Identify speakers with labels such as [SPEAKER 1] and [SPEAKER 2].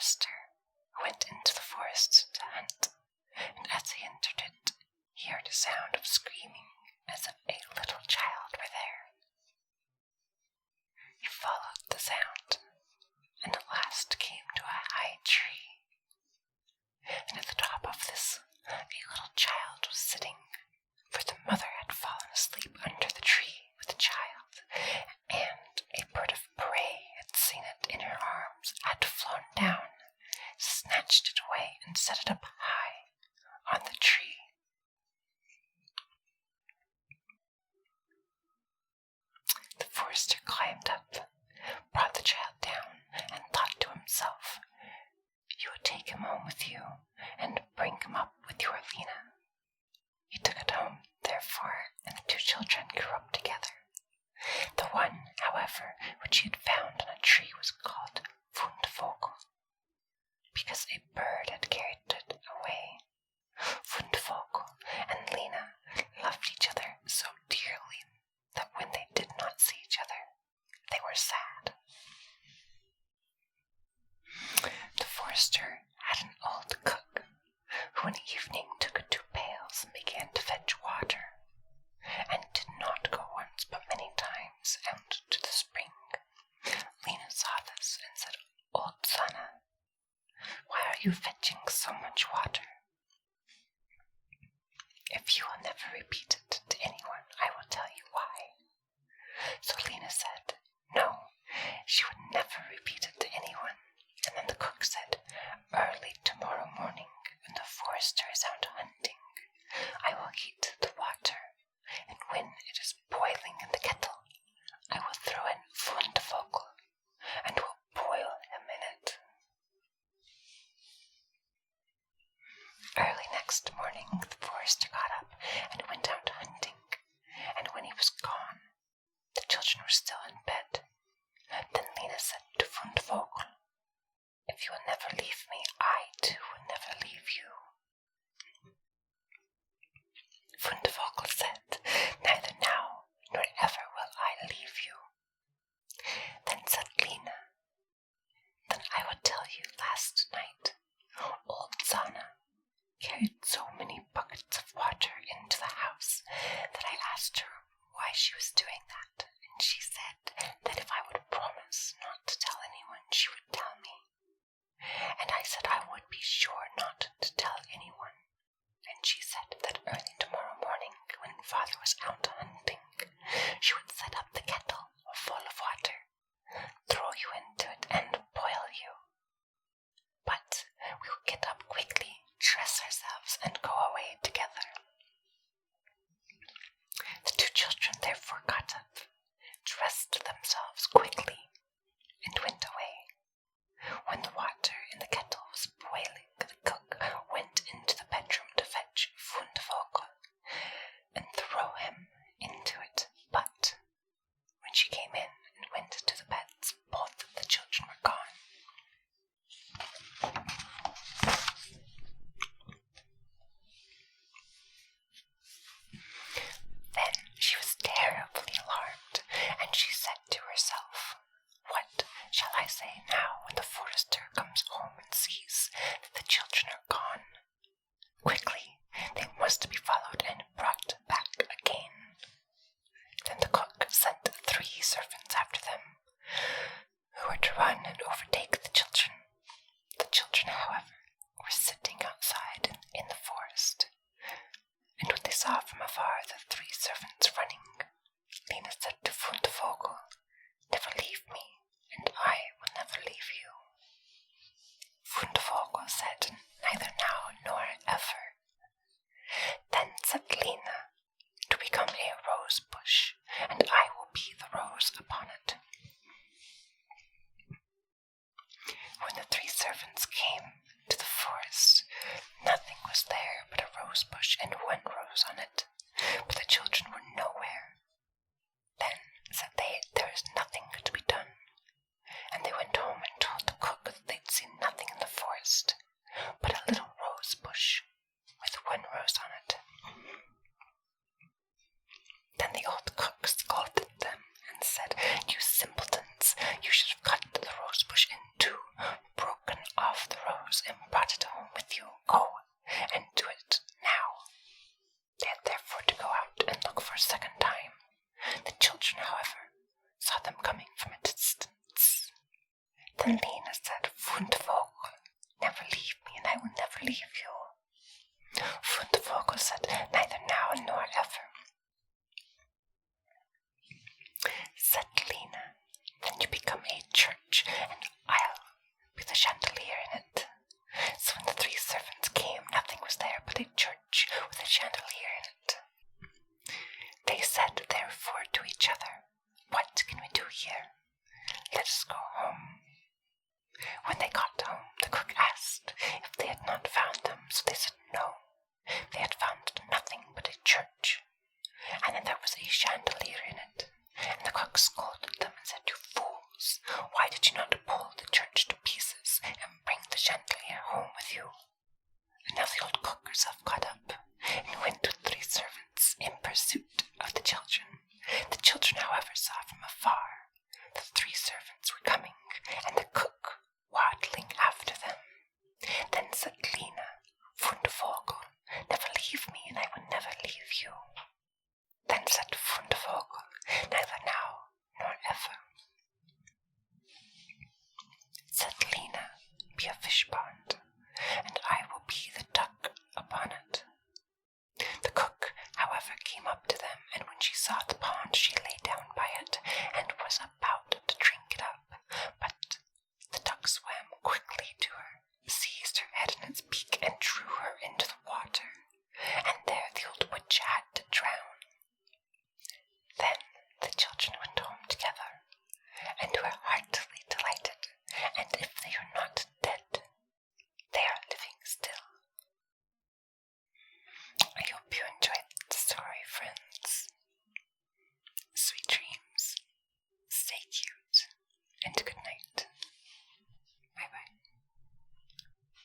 [SPEAKER 1] forester, who went into the forest to hunt, and as he entered it, he heard a sound of screaming as if a little child were there. He followed the sound, and at last came to a high tree. And at the top of this, a little child was sitting, for the mother had fallen asleep under the tree with the child, and a bird of prey had seen it in her arms, had flown down, snatched it away, and set it up high on the tree. The forester climbed up, brought the child down, and thought to himself, "You will take him home with you, and bring him up with your Lena." He took it home, therefore, and the two children grew up together. The one, however, which he had found on a tree was called Fundvogel, because a bird had carried it away. Fundvogel and Lena loved each other so dearly that when they did not see each other, they were sad. The forester had an old cook, who in the evening took 2 pails and began to fetch water, and did not go once but many times out to the spring. Lena saw this and said, "Old Sanna, why are you fetching so much water? If you will never repeat it to anyone, I will tell you why." So Lena said, no, she would never repeat it to anyone. And then the cook said, "Early tomorrow morning, when the forester is out hunting, I will heat the water, and when it is boiling in the kettle, I will throw in Fundvogel, and will boil him in it." Early next morning, the forester got up and went out hunting, and when he was gone, the children were still in bed. Then Lena said to Fundvogel, "If you will never leave me, I too will never leave you." Fundvogel said, "Neither now nor ever will I leave you." Then said Lena, "Then I will tell you last night, old Sanna carried so many buckets of water into the house that I asked her why she was doing that, and she said that if I would promise not to tell anyone, she would tell me. And I said I would be sure not to tell anyone, and she said that early tomorrow morning, when father was out hunting, she would set up the kettle full of water, throw you into it, and boil you. But we will get up quickly, dress ourselves, and go away together." The 2 children therefore got up, dressed themselves quickly, and went away. When the water in the kettle was boiling, the cook went into the bedroom to fetch Fundvogel and throw him into it, but saw them coming from a distance. Then Lena said, Fundvogel, never leave me, and I will never leave you. Fundvogel said, neither now nor ever. Said Lena, then you become a church, and I'll be the chandelier in it. So when the three servants came, nothing was there but a church with a chandelier in it. They said therefore to each other, what can we do here? Let us go home. When they got home, the cook asked if they had not found them, so they said no, they had found nothing but a church, and that there was a chandelier in it. And the cook scolded them and said, you fools, why did you not pull the church to pieces and bring the chandelier home with you? And now the old cook herself got up and went with three servants in pursuit of the children. The children, however, saw from afar the three servants were coming, and the cook waddling after them. Then said Lena, Fundvogel, never leave me, and I will never leave you. Then said Fundvogel, neither now nor ever. Said Lena, be a fish pond, and I will be the duck upon it. The cook, however, came up to them, and when she saw the pond, she lay down by it, and was about to drink it up. But the duck swam quickly to her, seized her head in its beak, and drew her into the water, and there the old witch had to drown. Then the children went home together, and were heartily delighted, and if they are not dead, they are living still. I hope you enjoyed the story, friends. Sweet dreams, stay cute, and good